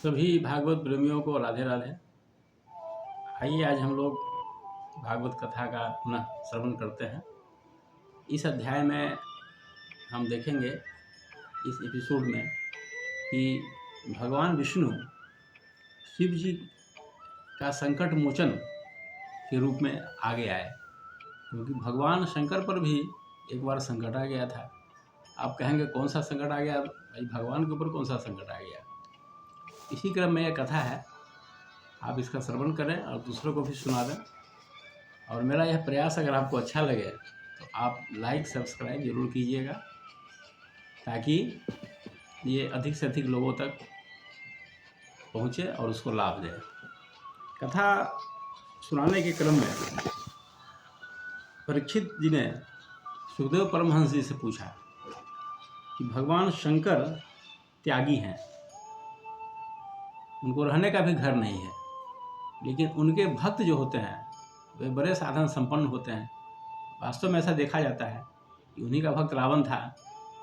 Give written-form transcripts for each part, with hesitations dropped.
सभी भागवत प्रेमियों को राधे राधे। आइए आज हम लोग भागवत कथा का पुनः श्रवण करते हैं। इस अध्याय में हम देखेंगे इस एपिसोड में कि भगवान विष्णु शिव जी का संकट मोचन के रूप में आगे आए, क्योंकि भगवान शंकर पर भी एक बार संकट आ गया था। आप कहेंगे कौन सा संकट आ गया भाई, भगवान के ऊपर कौन सा संकट आ गया। इसी क्रम में यह कथा है, आप इसका श्रवण करें और दूसरों को भी सुना दें। और मेरा यह प्रयास अगर आपको अच्छा लगे तो आप लाइक सब्सक्राइब जरूर कीजिएगा, ताकि ये अधिक से अधिक लोगों तक पहुँचे और उसको लाभ दे। कथा सुनाने के क्रम में परीक्षित जी ने सुखदेव परमहंस जी से पूछा कि भगवान शंकर त्यागी हैं, उनको रहने का भी घर नहीं है, लेकिन उनके भक्त जो होते हैं वे बड़े साधन संपन्न होते हैं। वास्तव में ऐसा देखा जाता है कि उन्हीं का भक्त रावण था,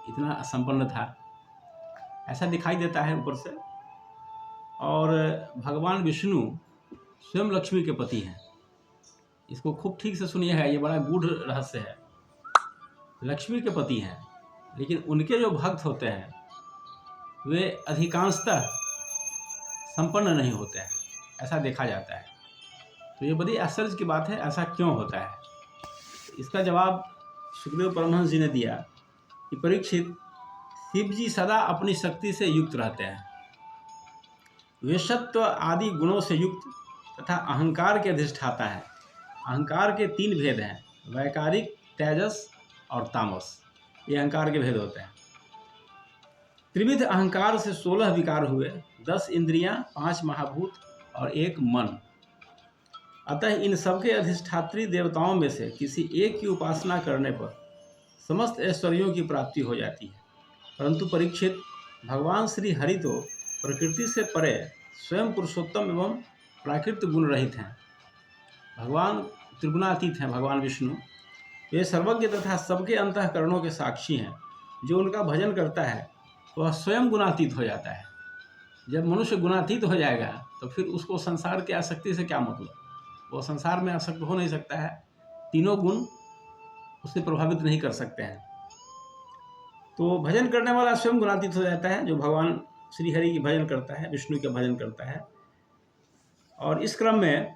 इतना संपन्न था, ऐसा दिखाई देता है ऊपर से। और भगवान विष्णु स्वयं लक्ष्मी के पति हैं। इसको खूब ठीक से सुनिएगा, ये बड़ा गूढ़ रहस्य है। लक्ष्मी के पति हैं, लेकिन उनके जो भक्त होते हैं वे अधिकांशतः संपन्न नहीं होते हैं, ऐसा देखा जाता है। तो ये बड़ी आश्चर्य की बात है, ऐसा क्यों होता है। इसका जवाब सुखदेव परमहंस जी ने दिया कि परीक्षित, शिव जी सदा अपनी शक्ति से युक्त रहते हैं। वे सत्व आदि गुणों से युक्त तथा अहंकार के अधिष्ठाता है। अहंकार के 3 भेद हैं, वैकारिक, तेजस और तामस। ये अहंकार के भेद होते हैं। त्रिविध अहंकार से 16 विकार हुए, 10 इंद्रियां, 5 महाभूत और 1 मन। अतः इन सबके अधिष्ठात्री देवताओं में से किसी एक की उपासना करने पर समस्त ऐश्वर्यों की प्राप्ति हो जाती है। परंतु परीक्षित, भगवान श्री हरि तो प्रकृति से परे स्वयं पुरुषोत्तम एवं प्राकृत गुण रहित हैं। भगवान त्रिगुणातीत हैं। भगवान विष्णु वे सर्वज्ञ तथा सबके अंतःकरणों के साक्षी हैं। जो उनका भजन करता है वह स्वयं गुणातीत हो जाता है। जब मनुष्य गुणातीत हो जाएगा तो फिर उसको संसार की आसक्ति से क्या मतलब, वो संसार में आसक्त हो नहीं सकता है। तीनों गुण उसे प्रभावित नहीं कर सकते हैं। तो भजन करने वाला स्वयं गुणातीत हो जाता है, जो भगवान श्री हरि की भजन करता है, विष्णु के भजन करता है। और इस क्रम में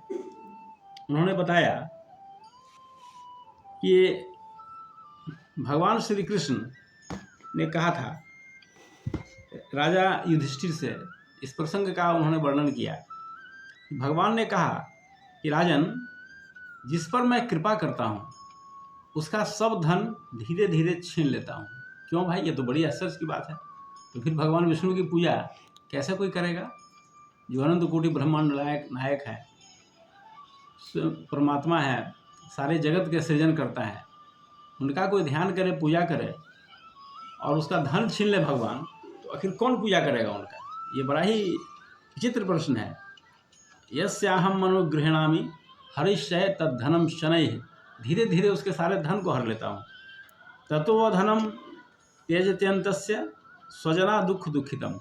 उन्होंने बताया कि भगवान श्री कृष्ण ने कहा था राजा युधिष्ठिर से, इस प्रसंग का उन्होंने वर्णन किया। भगवान ने कहा कि राजन, जिस पर मैं कृपा करता हूँ उसका सब धन धीरे धीरे छीन लेता हूँ। क्यों भाई, ये तो बड़ी आश्चर्य की बात है। तो फिर भगवान विष्णु की पूजा कैसे कोई करेगा, जो अनंत कोटि ब्रह्मांड नायक है, परमात्मा है, सारे जगत के सृजन करता है, उनका कोई ध्यान करे, पूजा करे और उसका धन छीन ले भगवान, तो आखिर कौन पूजा करेगा उनका। ये बड़ा ही विचित्र प्रश्न है। यस्याहम मनोगृह्णामि हरिष्य तद्धनम शनैः, धीरे धीरे उसके सारे धन को हर लेता हूँ। ततो धनम त्यजत्यन्तस्य स्वजना दुख दुखितम।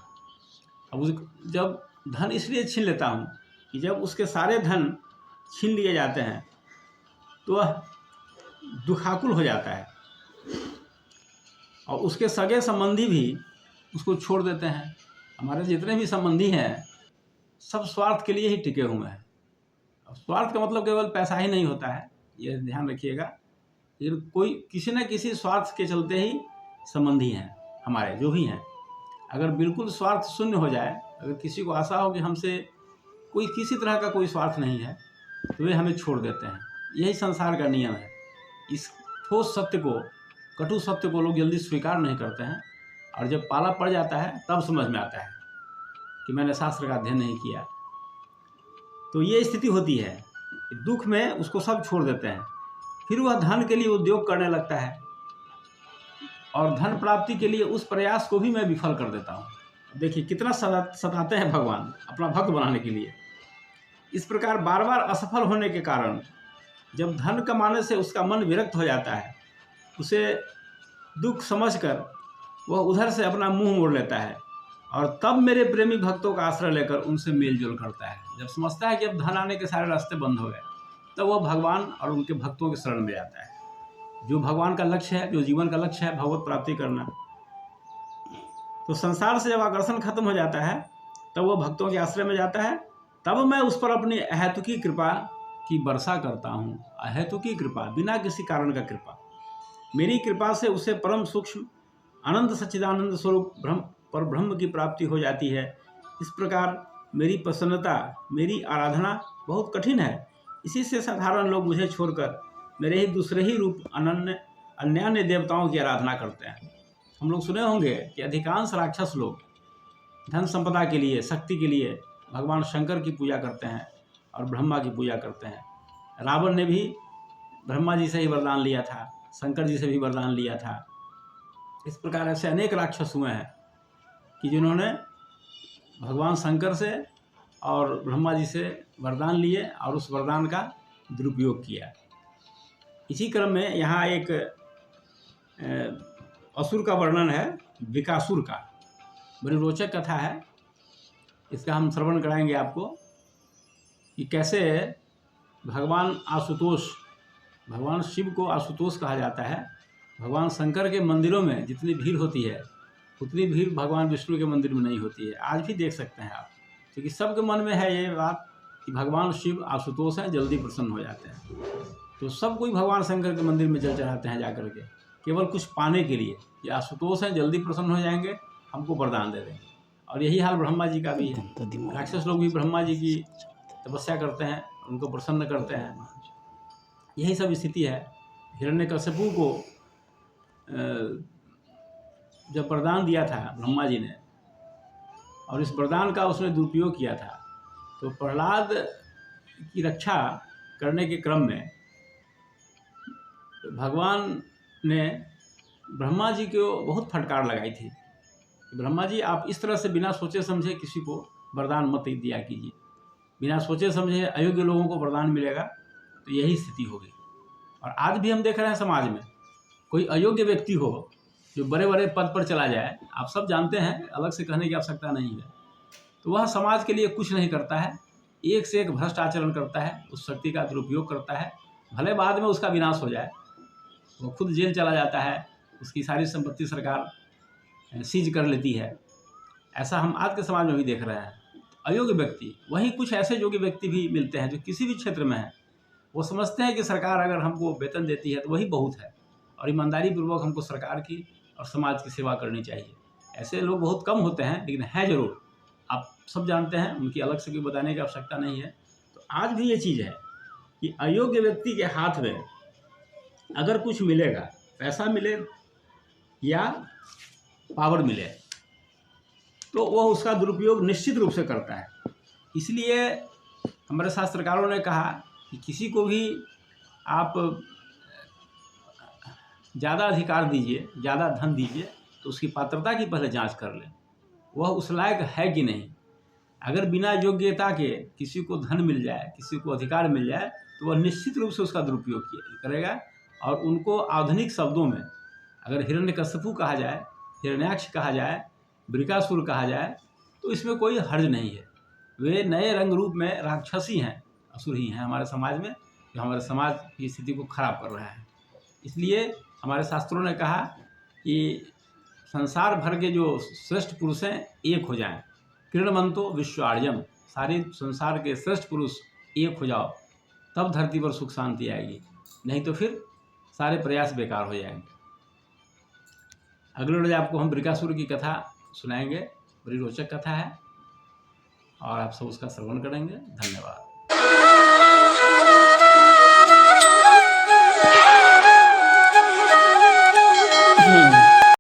अब जब धन इसलिए छीन लेता हूँ कि जब उसके सारे धन छीन लिए जाते हैं तो वह दुखाकुल हो जाता है, और उसके सगे संबंधी भी उसको छोड़ देते हैं। हमारे जितने भी संबंधी हैं सब स्वार्थ के लिए ही टिके हुए हैं। और स्वार्थ का मतलब केवल पैसा ही नहीं होता है, ये ध्यान रखिएगा। ये कोई किसी न किसी स्वार्थ के चलते ही संबंधी हैं हमारे, जो भी हैं। अगर बिल्कुल स्वार्थ शून्य हो जाए, अगर किसी को आशा हो कि हमसे कोई किसी तरह का कोई स्वार्थ नहीं है, तो वे हमें छोड़ देते हैं। यही संसार का नियम है। इस ठोस सत्य को, कटु सत्य को लोग जल्दी स्वीकार नहीं करते हैं, और जब पाला पड़ जाता है तब समझ में आता है कि मैंने शास्त्र का अध्ययन नहीं किया। तो ये स्थिति होती है। दुख में उसको सब छोड़ देते हैं। फिर वह धन के लिए उद्योग करने लगता है, और धन प्राप्ति के लिए उस प्रयास को भी मैं विफल कर देता हूँ। देखिए कितना सताते हैं भगवान अपना भक्त बनाने के लिए। इस प्रकार बार बार असफल होने के कारण जब धन कमाने से उसका मन विरक्त हो जाता है, उसे दुख समझकर वह उधर से अपना मुंह मोड़ लेता है और तब मेरे प्रेमी भक्तों का आश्रय लेकर उनसे मेल जोल करता है। जब समझता है कि अब धन आने के सारे रास्ते बंद हो गए, तब वह भगवान और उनके भक्तों के शरण में जाता है। जो भगवान का लक्ष्य है, जो जीवन का लक्ष्य है, भगवत प्राप्ति करना, तो संसार से जब आकर्षण खत्म हो जाता है, तब वह भक्तों के आश्रय में जाता है। तब मैं उस पर अपनी अहेतुकी कृपा की वर्षा करता हूँ। अहेतुकी कृपा, बिना किसी कारण का कृपा। मेरी कृपा से उसे परम सूक्ष्म अनंत सच्चिदानंद स्वरूप ब्रह्म की प्राप्ति हो जाती है। इस प्रकार मेरी प्रसन्नता, मेरी आराधना बहुत कठिन है। इसी से साधारण लोग मुझे छोड़कर मेरे ही दूसरे ही रूप अन्य देवताओं की आराधना करते हैं। हम लोग सुने होंगे कि अधिकांश राक्षस लोग धन संपदा के लिए, शक्ति के लिए भगवान शंकर की पूजा करते हैं और ब्रह्मा की पूजा करते हैं। रावण ने भी ब्रह्मा जी से ही वरदान लिया था, शंकर जी से भी वरदान लिया था। इस प्रकार ऐसे अनेक राक्षस हुए हैं कि जिन्होंने भगवान शंकर से और ब्रह्मा जी से वरदान लिए और उस वरदान का दुरुपयोग किया। इसी क्रम में यहाँ एक असुर का वर्णन है, विकासुर का। बड़ी रोचक कथा है, इसका हम श्रवण कराएंगे आपको कि कैसे भगवान आशुतोष, भगवान शिव को आशुतोष कहा जाता है। भगवान शंकर के मंदिरों में जितनी भीड़ होती है, उतनी भीड़ भगवान विष्णु के मंदिर में नहीं होती है। आज भी देख सकते हैं आप, क्योंकि सबके मन में है ये बात कि भगवान शिव आशुतोष हैं, जल्दी प्रसन्न हो जाते हैं। तो सब कोई भगवान शंकर के मंदिर में जल चढ़ाते हैं जाकर के, केवल कुछ पाने के लिए। ये आशुतोष हैं, जल्दी प्रसन्न हो जाएंगे, हमको वरदान दे देंगे। और यही हाल ब्रह्मा जी का भी है। राक्षस लोग भी ब्रह्मा जी की तपस्या करते हैं, उनको प्रसन्न करते हैं। यही सब स्थिति है। हिरण्यकश्यपु को जब वरदान दिया था ब्रह्मा जी ने, और इस वरदान का उसने दुरुपयोग किया था, तो प्रहलाद की रक्षा करने के क्रम में भगवान ने ब्रह्मा जी को बहुत फटकार लगाई थी। ब्रह्मा जी, आप इस तरह से बिना सोचे समझे किसी को वरदान मत दिया कीजिए। बिना सोचे समझे अयोग्य लोगों को वरदान मिलेगा तो यही स्थिति होगी। और आज भी हम देख रहे हैं समाज में, कोई अयोग्य व्यक्ति हो जो बड़े बड़े पद पर चला जाए, आप सब जानते हैं, अलग से कहने की आवश्यकता नहीं है, तो वह समाज के लिए कुछ नहीं करता है, एक से एक भ्रष्ट आचरण करता है, उस शक्ति का दुरुपयोग करता है। भले बाद में उसका विनाश हो जाए, वो खुद जेल चला जाता है, उसकी सारी संपत्ति सरकार सीज कर लेती है। ऐसा हम आज के समाज में भी देख रहे हैं। अयोग्य व्यक्ति, वहीं कुछ ऐसे योग्य व्यक्ति भी मिलते हैं जो किसी भी क्षेत्र में हैं, वो समझते हैं कि सरकार अगर हमको वेतन देती है तो वही बहुत है, और ईमानदारी पूर्वक हमको सरकार की और समाज की सेवा करनी चाहिए। ऐसे लोग बहुत कम होते हैं, लेकिन हैं जरूर, आप सब जानते हैं, उनकी अलग से कोई बताने की आवश्यकता नहीं है। तो आज भी ये चीज़ है कि अयोग्य व्यक्ति के हाथ में अगर कुछ मिलेगा, पैसा मिले या पावर मिले, तो वह उसका दुरुपयोग निश्चित रूप से करता है। इसलिए हमारे शास्त्रकारों ने कहा कि किसी को भी आप ज़्यादा अधिकार दीजिए, ज़्यादा धन दीजिए, तो उसकी पात्रता की पहले जांच कर लें, वह उस लायक है कि नहीं। अगर बिना योग्यता के किसी को धन मिल जाए, किसी को अधिकार मिल जाए, तो वह निश्चित रूप से उसका दुरुपयोग करेगा। और उनको आधुनिक शब्दों में अगर हिरण्यकश्यपु कहा जाए, हिरण्याक्ष कहा जाए, वृकासुर कहा जाए, तो इसमें कोई हर्ज नहीं है। वे नए रंग रूप में राक्षसी हैं, असुर ही हैं हमारे समाज में, जो हमारे समाज की स्थिति को खराब कर रहा है। इसलिए हमारे शास्त्रों ने कहा कि संसार भर के जो श्रेष्ठ पुरुष हैं एक हो जाएं। क्रीडमंतो विश्वार्यम, सारे संसार के श्रेष्ठ पुरुष एक हो जाओ, तब धरती पर सुख शांति आएगी, नहीं तो फिर सारे प्रयास बेकार हो जाएंगे। अगले रोज आपको हम वृकासुर की कथा सुनाएंगे, बड़ी रोचक कथा है, और आप सब उसका श्रवण करेंगे। धन्यवाद।